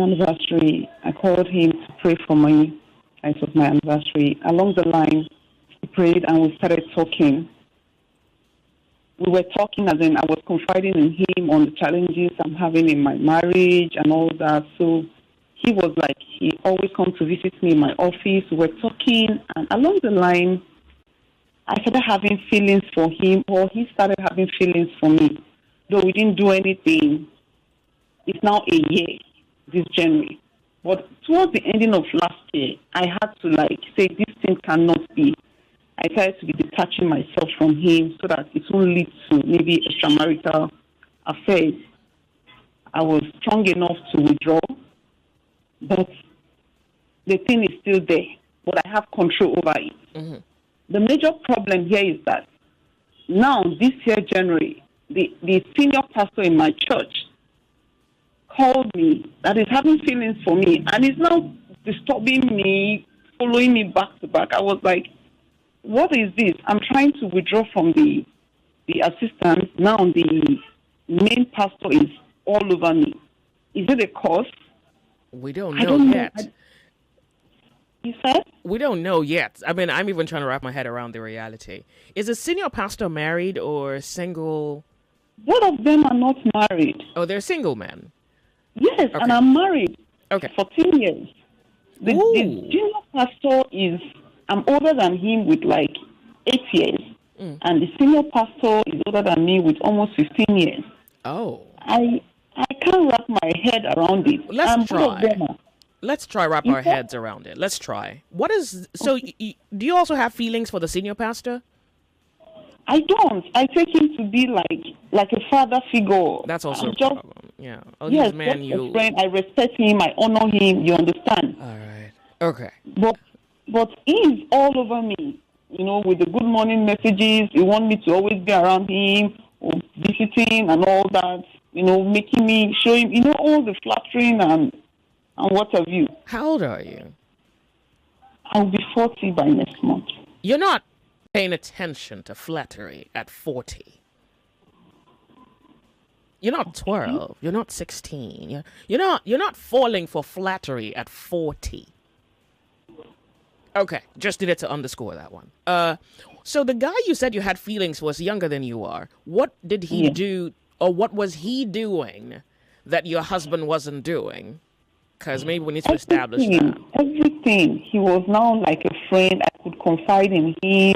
anniversary. I called him to pray for me. It was my anniversary. Along the line, he prayed and we started talking. We were talking as in I was confiding in him on the challenges I'm having in my marriage and all that. So he was like, he always comes to visit me in my office. We were talking, and along the line, I started having feelings for him, or he started having feelings for me. Though we didn't do anything, it's now a year, this January. But towards the ending of last year, I had to say this thing cannot be. I tried to be detaching myself from him so that it won't lead to maybe extramarital affairs. I was strong enough to withdraw, but the thing is still there, but I have control over it. Mm-hmm. The major problem here is that now, this year, January, the senior pastor in my church called me that is having feelings for me and is now disturbing me, following me back to back. I was like, what is this? I'm trying to withdraw from the assistant. Now the main pastor is all over me. Is it a cause? We don't know yet. You said? We don't know yet. I mean, I'm even trying to wrap my head around the reality. Is the senior pastor married or single? Both of them are not married. Oh, they're single men? Yes, okay. And I'm married. Okay. 14 years. The junior pastor is, I'm older than him with 8 years. Mm. And the senior pastor is older than me with almost 15 years. Oh. I can't wrap my head around it. Let's try. Let's try wrap our heads around it. Let's try. What is, so do you also have feelings for the senior pastor? I don't. I take him to be like a father figure. That's also a problem. Yeah. Oh, yes, man, just a friend. I respect him. I honor him. You understand? All right. Okay. But he's all over me. With the good morning messages. He wants me to always be around him, or visiting and all that. Making me show him. All the flattering and what have you. How old are you? I'll be 40 by next month. You're not paying attention to flattery at 40. You're not 12. You're not 16. You're not falling for flattery at 40. Okay, just needed to underscore that one. So the guy you said you had feelings was younger than you are. What did he do, or what was he doing that your husband wasn't doing? Because maybe we need to establish that. Everything. He was now like a friend. I could confide in him.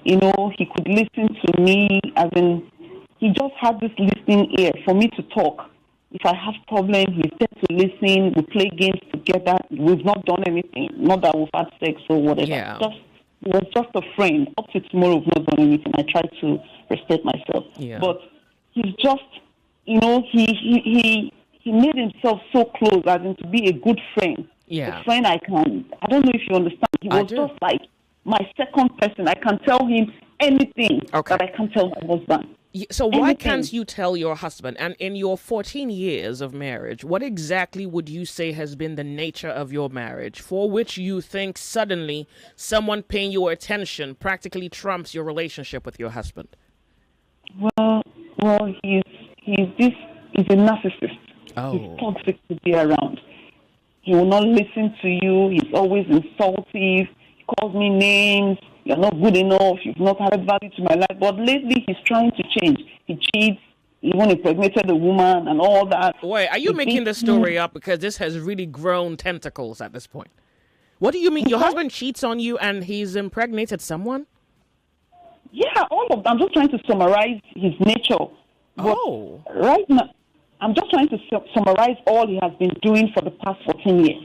He could listen to me. As in, he just had this listening ear for me to talk. If I have problems, he's there to listen. We play games together. We've not done anything. Not that we've had sex or whatever. Yeah. He was just a friend. Up to tomorrow, we've not done anything. I try to respect myself. Yeah. But he's just, he made himself so close as in to be a good friend. Yeah. A friend I don't know if you understand. He was just like my second person. I can tell him anything that I can't tell my husband. So why can't you tell your husband? And in your 14 years of marriage, what exactly would you say has been the nature of your marriage for which you think suddenly someone paying your attention practically trumps your relationship with your husband? Well, he's a narcissist. Oh. He's toxic to be around. He will not listen to you. He's always insultive. He calls me names. You're not good enough. You've not added value to my life. But lately, he's trying to change. He cheats. Even impregnated a woman and all that. Wait, are you making this story up? Because this has really grown tentacles at this point. What do you mean? Your husband cheats on you and he's impregnated someone? Yeah, all of them. I'm just trying to summarize his nature. But right now, I'm just trying to summarize all he has been doing for the past 14 years.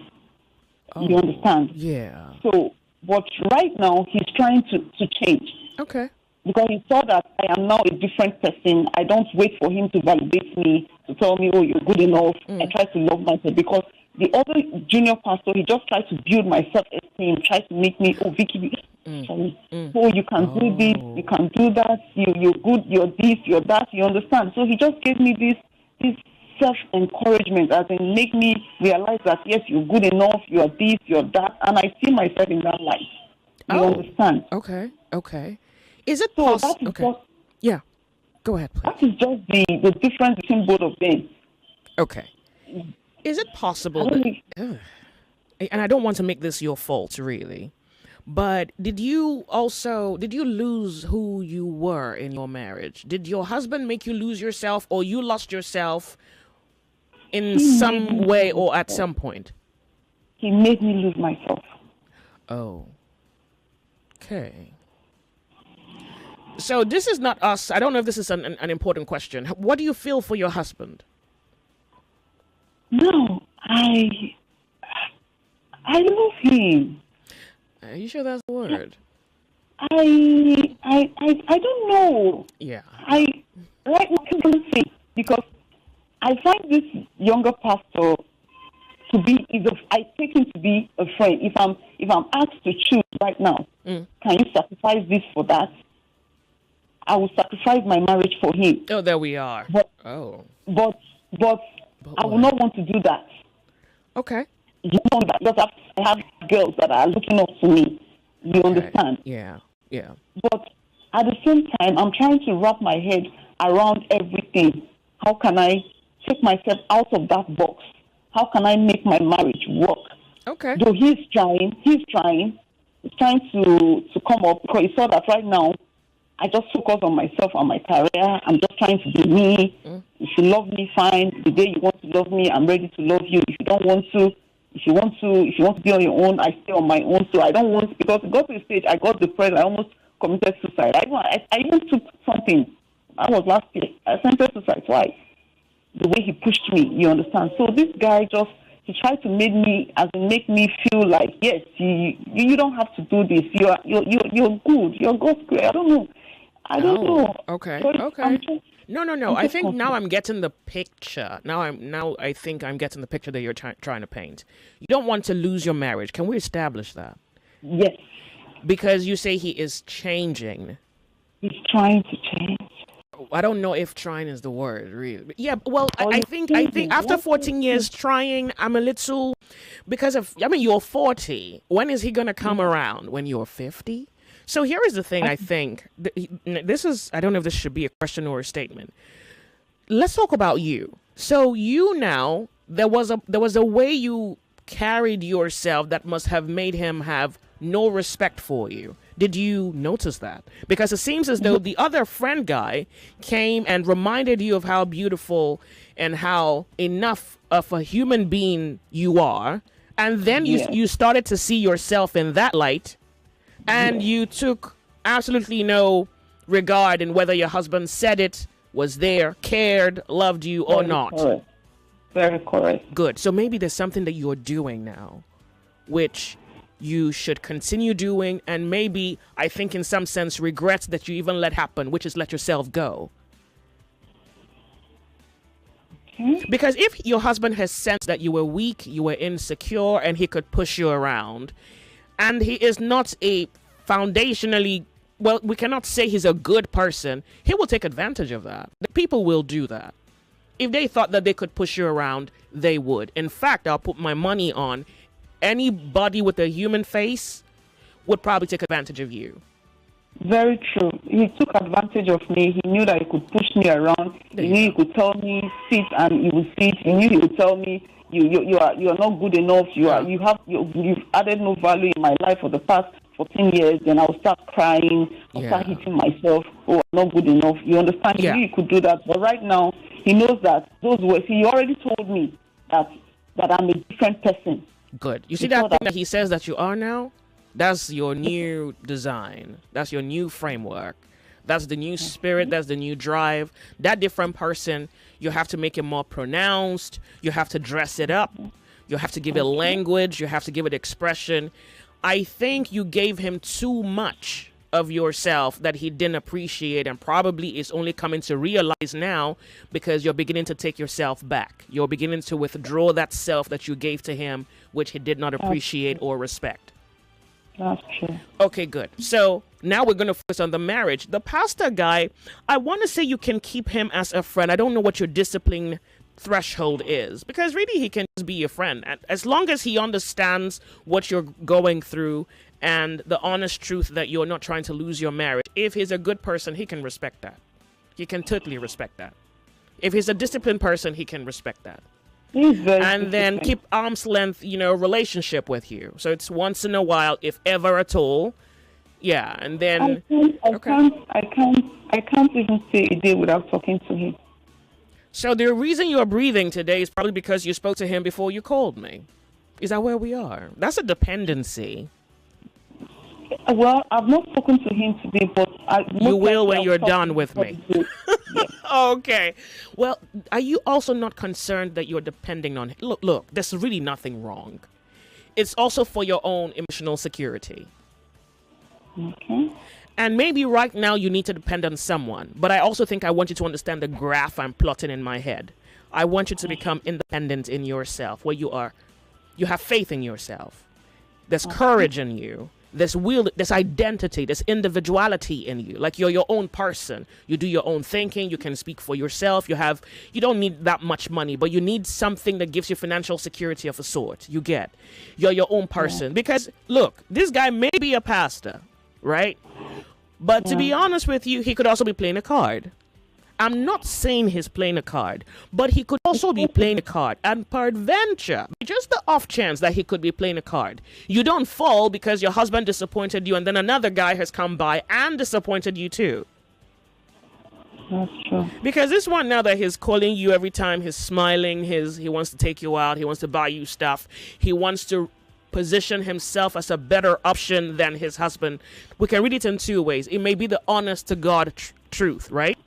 You understand? Yeah. So, but right now, he's trying to change. Okay. Because he saw that I am now a different person. I don't wait for him to validate me, to tell me, oh, you're good enough. I try to love myself. Because the other junior pastor, he just tried to build my self-esteem, tried to make me, oh, Vicky, oh, you can do this, you can do that, you're good, you're this, you're that, you understand? So he just gave me this self-encouragement, as in make me realize that, yes, you're good enough, you're this, you're that, and I see myself in that light. You understand? Okay. Is it possible? Okay. Yeah. Go ahead, please. That is just the difference between both of them. Okay. Is it I possible don't that, know. ugh, and I don't want to make this your fault, really, but did you lose who you were in your marriage? Did your husband make you lose yourself, or you lost yourself in He made some me way lose or at myself. some point? He made me lose myself. Oh, okay. So this is not us. I don't know if this is an important question. What do you feel for your husband? No, I love him. Are you sure that's the word? I don't know. Yeah. I right now I can't say because I find this younger pastor to be I take him to be a friend. If I'm asked to choose right now, Mm. can you sacrifice this for that? I will sacrifice my marriage for him. Oh, there we are. But Oh, but but but I will what? not want to do that. Okay. You know that because I have girls that are looking up to me. You Okay. understand? Yeah. Yeah. But at the same time, I'm trying to wrap my head around everything. How can I take myself out of that box? How can I make my marriage work? Okay. Though he's trying to come up because he saw that right now I just focus on myself and my career. I'm just trying to be me. Mm. If you love me, fine. The day you want to love me, I'm ready to love you. If you don't want to, if you want to be on your own, I stay on my own. So I don't want because it got to the stage I got depressed. I almost committed suicide. I even took something. That was last year. I attempted suicide twice. The way he pushed me, you understand. So this guy he tried to make me feel like yes, you don't have to do this. You're good. You're God's grace. I don't Oh, know. okay. So Okay. No. I'm I just think now confused. I'm getting the picture. Now I think I'm getting the picture that you're trying to paint. You don't want to lose your marriage. Can we establish that? Yes, Because you say he is changing. he's trying to change. I don't know if trying is the word, really. But yeah, well, Or I he's think changing. after 14 years trying, I'm a little because of I mean you're 40. When is he gonna come around? When you're 50? So here is the thing. I think this is. I don't know if this should be a question or a statement. Let's talk about you. So you now there was a way you carried yourself that must have made him have no respect for you. Did you notice that? Because it seems as though the other friend guy came and reminded you of how beautiful and how enough of a human being you are, and then Yes. you started to see yourself in that light, and you took absolutely no regard in whether your husband said it, was there, cared, loved you or Very not. correct. Very correct. Good. So maybe there's something that you're doing now, which you should continue doing, and maybe I think in some sense regrets that you even let happen, which is let yourself go. Okay. Because if your husband has sensed that you were weak, you were insecure, and he could push you around, and he is not a foundationally, well, we cannot say he's a good person, he will take advantage of that. The people will do that. If they thought that they could push you around, they would. In fact, I'll put my money on anybody with a human face would probably take advantage of you. Very true. He took advantage of me. He knew that he could push me around. There He you knew he go. could tell me sit and he would sit. He knew he would tell me you are not good enough. Yeah. You've added no value in my life for the past 14 years. Then I'll start crying. I'll start Yeah. hitting myself. Oh, I'm not good enough. You understand? Yeah. He knew he could do that. But right now he knows that those words. He already told me that I'm a different person. Good. You see Before that thing that- that he says that you are now? That's your new design. That's your new framework. That's the new spirit. That's the new drive. That different person, you have to make it more pronounced. You have to dress it up. You have to give it language. You have to give it expression. I think you gave him too much of yourself that he didn't appreciate, and probably is only coming to realize now because you're beginning to take yourself back. You're beginning to withdraw that self that you gave to him, which he did not appreciate or respect. That's true. Okay, good. So now we're going to focus on the marriage. The pastor guy, I want to say you can keep him as a friend. I don't know what your discipline threshold is, because really he can just be your friend. And as long as he understands what you're going through and the honest truth that you're not trying to lose your marriage, if he's a good person, he can respect that. He can totally respect that. If he's a disciplined person, he can respect that. He's very and then disciplined. keep arm's length, relationship with you. So it's once in a while, if ever at all. Yeah, and then I can't even stay a day without talking to him. So the reason you're breathing today is probably because you spoke to him before you called me. Is that where we are? That's a dependency. Well, I've not spoken to him today, but you will when you're done with me. Yes. Okay. Well, are you also not concerned that you're depending on him? Look, there's really nothing wrong. It's also for your own emotional security. Okay. And maybe right now you need to depend on someone. But I also think I want you to understand the graph I'm plotting in my head. I want you to become independent in yourself, where you have faith in yourself. There's courage in you. There's will, there's identity, there's individuality in you. Like you're your own person. You do your own thinking. You can speak for yourself. You don't need that much money, but you need something that gives you financial security of a sort. You're your own person. Because look, this guy may be a pastor, right? But to be honest with you, he could also be playing a card. I'm not saying he's playing a card, but he could also be playing a card. And peradventure, just the off chance that he could be playing a card, you don't fall because your husband disappointed you and then another guy has come by and disappointed you too. That's true. Because this one now that he's calling you every time, he's smiling, he wants to take you out, he wants to buy you stuff, he wants to position himself as a better option than his husband. We can read it in two ways. It may be the honest to God truth, right?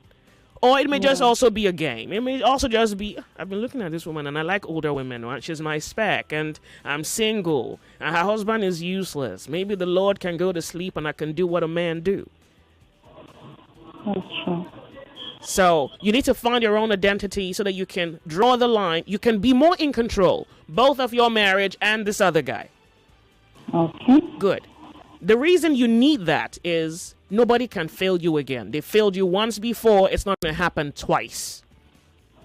Or it may just also be a game. It may also just be, I've been looking at this woman and I like older women, right? She's my spec and I'm single and her husband is useless. Maybe the Lord can go to sleep and I can do what a man do. That's true. So you need to find your own identity so that you can draw the line. You can be more in control, both of your marriage and this other guy. Okay. Good. The reason you need that is nobody can fail you again. They failed you once before. It's not going to happen twice.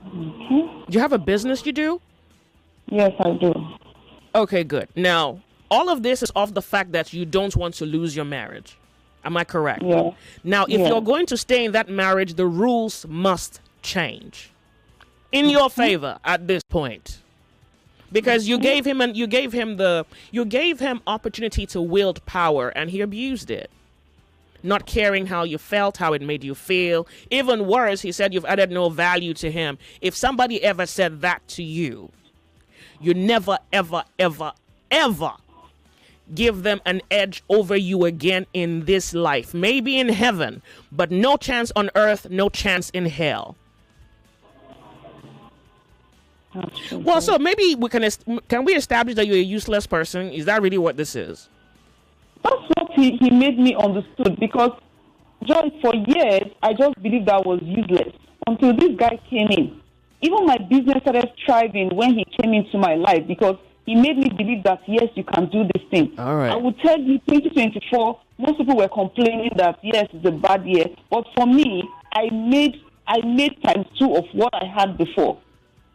Okay. Do you have a business you do? Yes, I do. Okay, good. Now, all of this is off the fact that you don't want to lose your marriage. Am I correct? Yeah. Now, if you're going to stay in that marriage, the rules must change in your favor at this point. Because you gave him opportunity to wield power and he abused it. Not caring how you felt, how it made you feel. Even worse, he said you've added no value to him. If somebody ever said that to you, you never, ever, ever, ever give them an edge over you again in this life. Maybe in heaven, but no chance on earth, no chance in hell. Well, so maybe we can we establish that you're a useless person? Is that really what this is? That's what he made me understood, because Joyce, for years, I just believed I was useless until this guy came in. Even my business started thriving when he came into my life, because he made me believe that, yes, you can do this thing. All right. I would tell you, 2024, most people were complaining that, yes, it's a bad year. But for me, I made times two of what I had before.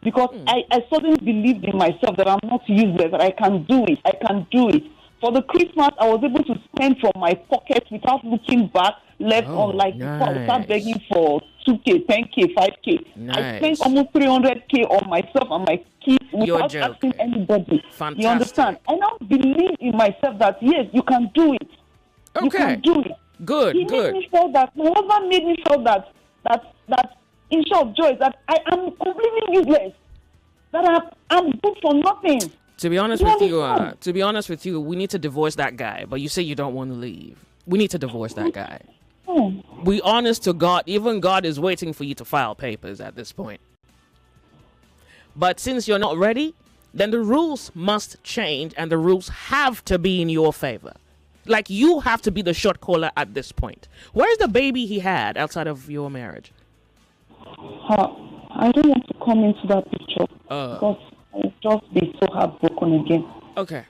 Because I suddenly believed in myself that I'm not useless, that I can do it. I can do it. For the Christmas, I was able to spend from my pocket without looking back, left unlike before. I start begging for 2K, 10K, 5K. Nice. I spent almost 300K on myself and my kids without asking anybody. Fantastic. You understand? I now believe in myself that, yes, you can do it. Okay. You can do it. Good. Made me feel that. My husband made me feel that in short, Joyce, that I am completely useless. That I'm good for nothing. To be honest with you, we need to divorce that guy. But you say you don't want to leave. We need to divorce that guy. We honest to God. Even God is waiting for you to file papers at this point. But since you're not ready, then the rules must change, and the rules have to be in your favor. Like, you have to be the shot caller at this point. Where's the baby he had outside of your marriage? I don't want to come into that picture because I'll just be so heartbroken again. Okay.